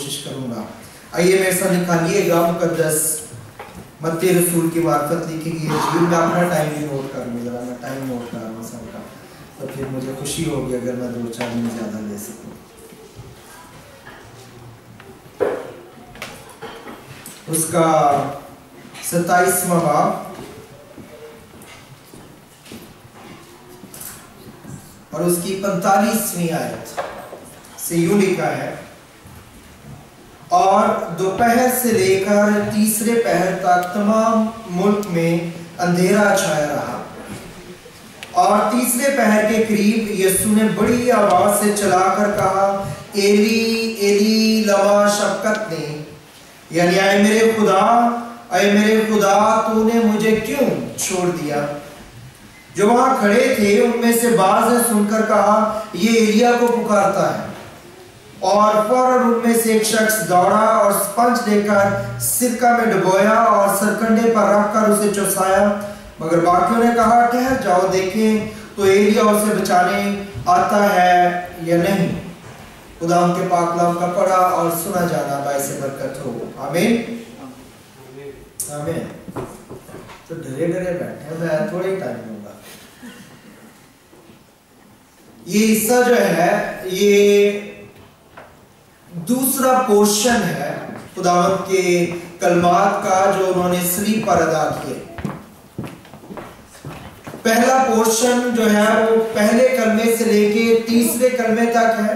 कोशिश करूंगा। आइए मेरे साथ निकालिएगा मुकद्दस मत्ती रसूल की मार्फत लिखी गई इंजील। मैं अपना टाइम भी नोट कर लूँ, जरा मैं टाइम नोट कर रहा हूँ सबका, तो फिर मुझे खुशी होगी अगर मैं 2-4 दिन ज़्यादा ले सकूँ। उसका 27वां बाब और उसकी 45वीं आयत से यूं लिखा है, और दोपहर से लेकर तीसरे पहर तक तमाम मुल्क में अंधेरा छाया रहा, और तीसरे पहर के करीब यीशु ने बड़ी आवाज से चलाकर कहा, एली एली लमा शबक्तनी, यानी आए मेरे खुदा तूने मुझे क्यों छोड़ दिया। जो वहां खड़े थे उनमें से बाज ने सुनकर कहा, ये एलिया को पुकारता है। और फौरन उनमें से एक शख्स दौड़ा और स्पंज लेकर सिरका में डुबोया और सरकंडे पर रखकर उसे चुसाया। मगर बाकियों ने कहा, ठहर जाओ, देखें तो एलिया उसे बचाने आता है या नहीं। खुदा उनके पाक कलाम का पढ़ा और सुना जाना बाइसे बरकत हो। आमीन आमीन। तो डरे डरे बैठे, मैं थोड़े टाइम लूंगा। ये हिस्सा जो है ये दूसरा पोर्शन है खुदावंद के कलमात का जो उन्होंने सलीब पर अदा किए। पहला पोर्शन जो है वो पहले कलमे से लेके तीसरे कलमे तक है,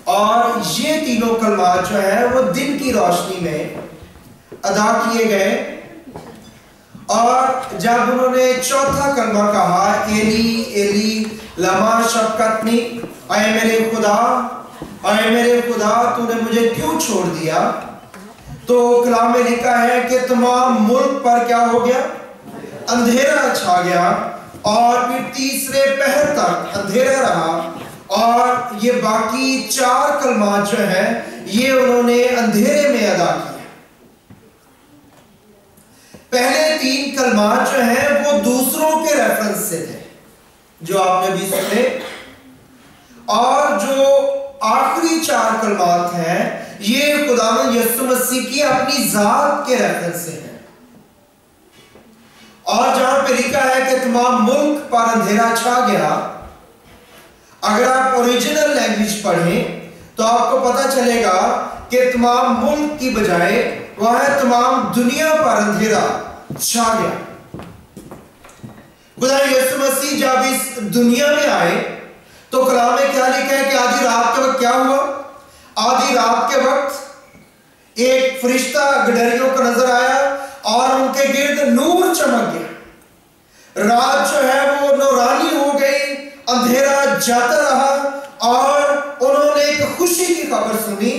और ये तीनों कलमात जो है वो दिन की रोशनी में अदा किए गए। और जब उन्होंने चौथा कलमा कहा, एली एली लमा शबक्तनी, आए मेरे खुदा तूने मुझे क्यों छोड़ दिया, तो कलाम में लिखा है कि तमाम मुल्क पर क्या हो गया, अंधेरा छा गया, और फिर तीसरे पहर तक अंधेरा रहा। और ये बाकी 4 कलमात जो है ये उन्होंने अंधेरे में अदा किए। पहले 3 कलमात जो है वो दूसरों के रेफरेंस से थे जो आपने भी सुने, और जो आखिरी 4 कलमात हैं ये खुदावंद यीशु मसीह की अपनी जात के रेफरेंस से हैं। और जहां पे लिखा है कि तमाम मुल्क पर अंधेरा छा गया, अगर आप ओरिजिनल लैंग्वेज पढ़ें तो आपको पता चलेगा कि तमाम मुल्क की बजाय वहां तमाम दुनिया पर अंधेरा छा गया। खुदा यीशु मसीह जब इस दुनिया में आए तो कलाम में क्या लिखा है कि आधी रात के वक्त क्या हुआ, आधी रात के वक्त एक फरिश्ता गडरियों को नजर आया और उनके गिर्द नूर चमक गया। रात जो है वो नूरानी हो गई, अंधेरा जाता रहा, और उन्होंने एक खुशी की खबर सुनी।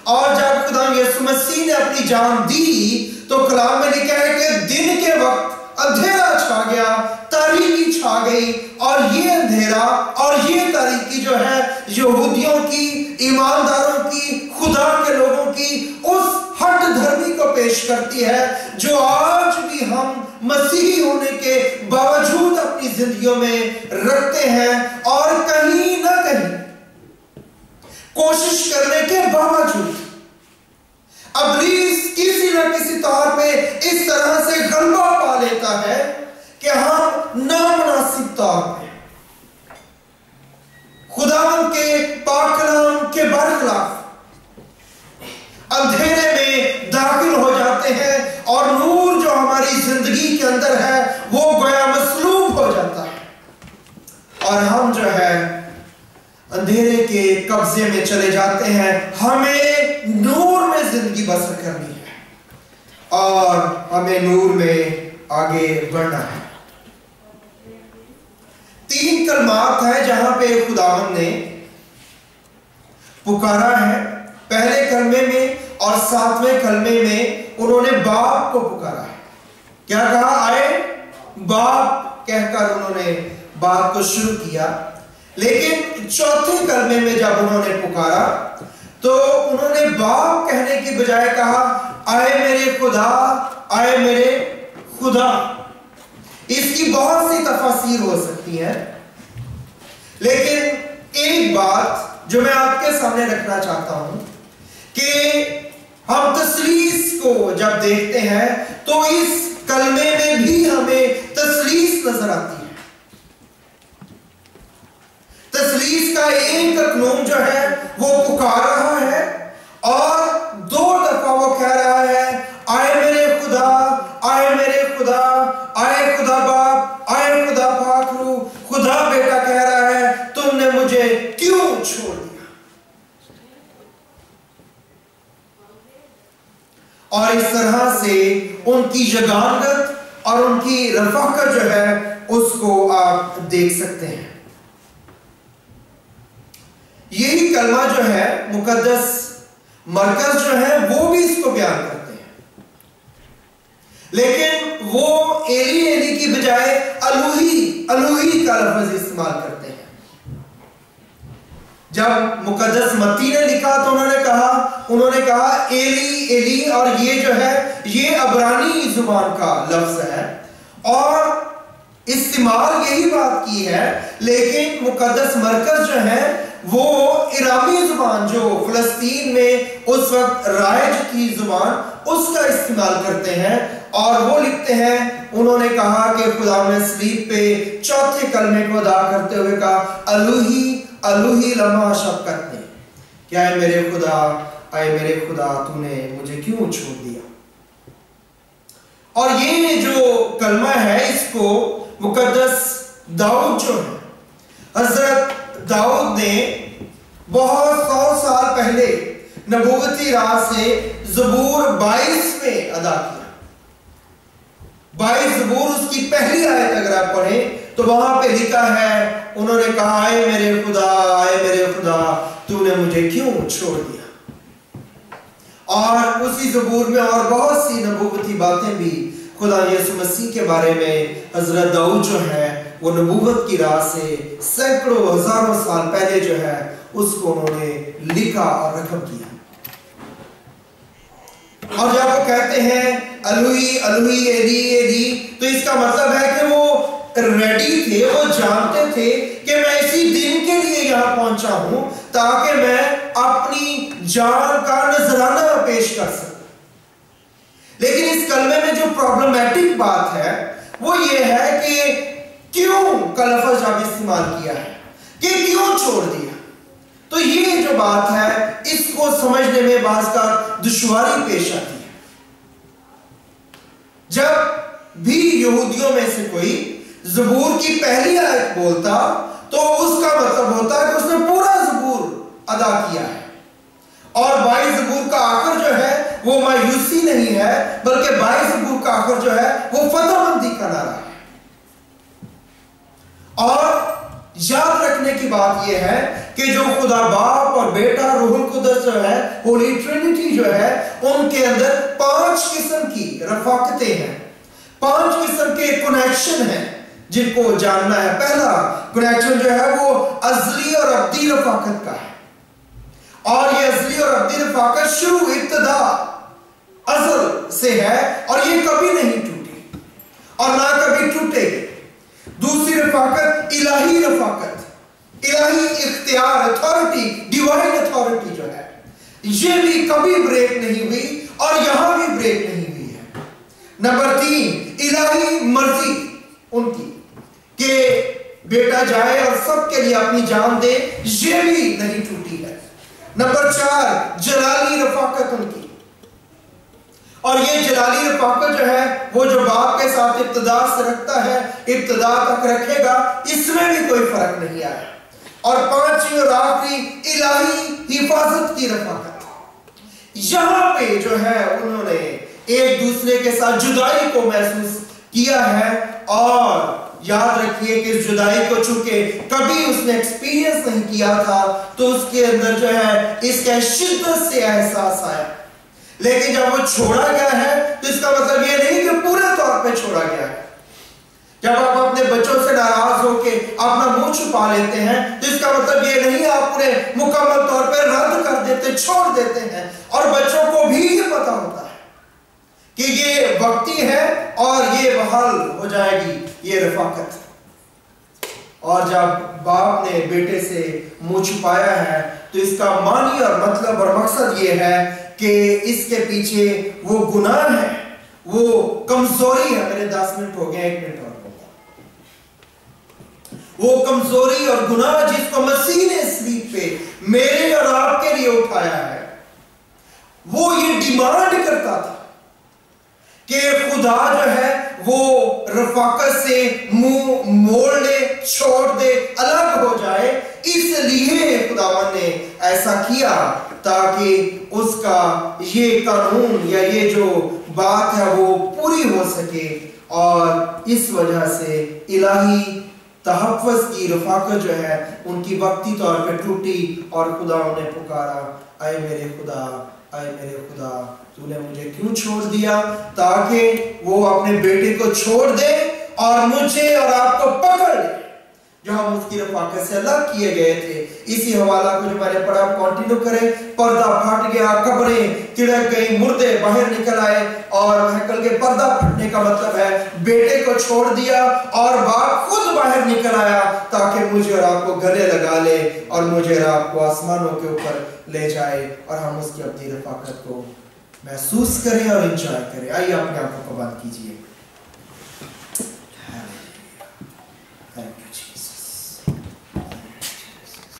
और जब खुदा यीशु मसीह ने अपनी जान दी तो कलाम में लिखा है कि दिन के वक्त अंधेरा छा गया, तारीकी छा गई, और ये अंधेरा और ये तारीकी जो है यहूदियों की, ईमानदारों की, खुदा के लोगों की उस हट धर्मी को पेश करती है जो आज भी हम मसीही होने के बावजूद अपनी जिंदगियों में रखते हैं, और कहीं ना कहीं कोशिश करने के बावजूद इब्लीस किसी न किसी तौर पे इस तरह से गलबा पा लेता है कि हम नामुनासिब तौर पे खुदावंद के पाक कलाम के बरखिलाफ अंधेरे में दाखिल हो जाते हैं, और नूर जो हमारी जिंदगी के अंदर है वो गोया मसलूब हो जाता है, और हम जो है अंधेरे के कब्जे में चले जाते हैं। हमें नूर में जिंदगी बसर करनी है और हमें नूर में आगे बढ़ना है। 3 कलमात है जहां पे खुदावंद ने पुकारा है। पहले कलमे में और 7वें कलमे में उन्होंने बाप को पुकारा है। क्या कहा, आए बाप कहकर उन्होंने बात को शुरू किया। लेकिन चौथे कलमे में जब उन्होंने पुकारा तो उन्होंने बाप कहने की बजाय कहा, आए मेरे खुदा, आए मेरे खुदा। इसकी बहुत सी तफसीर हो सकती है, लेकिन एक बात जो मैं आपके सामने रखना चाहता हूं कि हम तसलीस को जब देखते हैं तो इस कलमे में भी हमें तसलीस नजर आती है। तसलीस का एक अकनूम जो है वो पुकार रहा है और 2 दफा वो कह रहा है, आए मेरे खुदा, आए मेरे खुदा, आए खुदा बाप, आए खुदा पाखरू। खुदा बेटा कह रहा है, तुमने मुझे क्यों छोड़ दिया? और इस तरह से उनकी जगानत और उनकी रफ़ाकत जो है उसको आप देख सकते हैं। यही कलमा जो है मुकद्दस मरकज जो है वो भी इसको बयान करते हैं, लेकिन वो एली एली की बजाय अलूही अलूही का लफ्ज इस्तेमाल करते हैं। जब मुकद्दस मत्ती ने लिखा तो उन्होंने कहा एली एली, और ये जो है ये अबरानी जुबान का लफ्ज है और इस्तेमाल यही बात की है, लेकिन मुकद्दस मरकज जो है वो इरामी जुबान जो फिलिस्तीन में उस वक्त राइज की जुबान उसका इस्तेमाल करते हैं और वो लिखते हैं, उन्होंने कहा कि खुदा ने सलीब पे चौथे कलमे को अदा करते हुए कहा, अलूही अलूही लमा शफ़क़त ने, क्या है मेरे खुदा, आए मेरे खुदा, तूने मुझे क्यों छोड़ दिया? और ये जो कलमा है इसको मुकद्दस दाऊद जो है, हजरत दाऊद ने बहुत 100 साल पहले नबूवती राह से ज़बूर 22 में अदा किया। 22 ज़बूर उसकी पहली आयत अगर आप पढ़ें तो वहां पे लिखा है, उन्होंने कहा, आए मेरे खुदा, आए मेरे खुदा, तूने मुझे क्यों छोड़ दिया? और उसी ज़बूर में और बहुत सी नबूवती बातें भी खुदा यीशु मसीह के बारे में हजरत दाऊद जो है वो नबूवत की राह से सैकड़ों हजारों साल पहले जो है उसको उन्होंने लिखा और रकम किया। और जब वो कहते हैं अलूही अलूही एली एली, तो इसका मतलब है कि वो रेडी थे, वो जानते थे कि मैं इसी दिन के लिए यहां पहुंचा हूं ताकि मैं अपनी जान का नजराना पेश कर सकूं। लेकिन इस कलमे में जो प्रॉब्लमेटिक बात है वो ये है कि क्यों का लफ्ज आप इस्तेमाल किया है, कि क्यों छोड़ दिया? तो ये जो बात है इसको समझने में बाज़ का दुश्वारी पेश आती है। जब भी यहूदियों में से कोई ज़बूर की पहली आयत बोलता तो उसका मतलब होता है कि उसने पूरा ज़बूर अदा किया है, और 22 ज़बूर का आखिर जो है वो मायूसी नहीं है, बल्कि 22 ज़बूर का आखिर जो है वो फतहमंदी का नारा है। और याद रखने की बात यह है कि जो खुदा बाप और बेटा रूहुल कुद्दस जो है, होली ट्रिनिटी जो है, उनके अंदर 5 किस्म की रफाकतें हैं, 5 किस्म के कनेक्शन हैं जिनको जानना है। पहला कनेक्शन जो है वो अज़ली और अब्दी रफाकत का है, और ये अज़ली और अब्दी रफाकत शुरू इब्तिदा अज़ल से है और ये कभी नहीं टूटी और ना कभी टूटेगी। दूसरी रफाकत इलाही रफाकत, इलाही इख्तियार, अथॉरिटी, डिवाइन अथॉरिटी जो है, ये भी कभी ब्रेक नहीं हुई और यहां भी ब्रेक नहीं हुई है। नंबर 3 इलाही मर्जी उनकी कि बेटा जाए और सबके लिए अपनी जान दे, ये भी नहीं टूटी है। नंबर 4 जलाली रफाकत उनकी, और ये जलाली रफाकत जो है वो जो बाप के साथ इब्तिदा से रखता है इब्तिदा तक रखेगा, इसमें भी कोई फर्क नहीं आया। और 5वीं और आखिरी इलाही हिफाजत की रफाकत, यहां पे जो है उन्होंने एक दूसरे के साथ जुदाई को महसूस किया है। और याद रखिए कि इस जुदाई को चूंकि कभी उसने एक्सपीरियंस नहीं किया था तो उसके अंदर जो है इसका शिद्दत से एहसास आया। लेकिन जब वो छोड़ा गया है तो इसका मतलब ये नहीं कि पूरे तौर पे छोड़ा गया है। जब आप अपने बच्चों से नाराज होकर अपना मुंह छुपा लेते हैं तो इसका मतलब ये नहीं आप उन्हें मुकम्मल तौर पे रद्द कर देते, छोड़ देते हैं। और बच्चों को भी ये पता होता है कि ये वक्ती है और ये बहाल हो जाएगी ये रफाकत। और जब बाप ने बेटे से मुंह छुपाया है तो इसका मानी और मतलब और मकसद ये है कि इसके पीछे वो गुनाह है, वो कमजोरी है। मेरे 10 मिनट हो गए, 1 मिनट और होगा। वो कमजोरी और गुनाह जिसको मसीह ने सलीब पे मेरे और आपके लिए उठाया है, वो ये डिमांड करता था कि खुदा जो है वो रफाकत से मुंह मोड़ ले, छोड़ दे, अलग हो जाए। इसलिए खुदावन ने ऐसा किया ताकि उसका ये कानून या ये जो बात है वो पूरी हो सके। और इस वजह से इलाही तहफ़्फ़ुज़ की रफाकत जो है उनकी वक्ती तौर पे टूटी और खुदा ने पुकारा, आए मेरे खुदा, आए मेरे खुदा, तूने मुझे क्यों छोड़ दिया? ताकि वो अपने बेटे को छोड़ दे और मुझे और आपको पकड़ ले, जो हम उसकी रफाकत से अलग किए गए थे। इसी हवाला को जो मैंने पढ़ा कंटिन्यू करें। पर्दा फट गया, कब्रें तिड़क गई, मुर्दे बाहर निकल आए। और हैकल के पर्दा फटने का मतलब है बेटे को छोड़ दिया और बाप खुद बाहर निकल आया ताकि मुझे और आपको गले लगा ले और मुझे और आपको आसमानों के ऊपर ले जाए और हम उसकी अपनी रफाकत को महसूस करें और एंजॉय करें। आइए अपने आप को बंद कीजिए।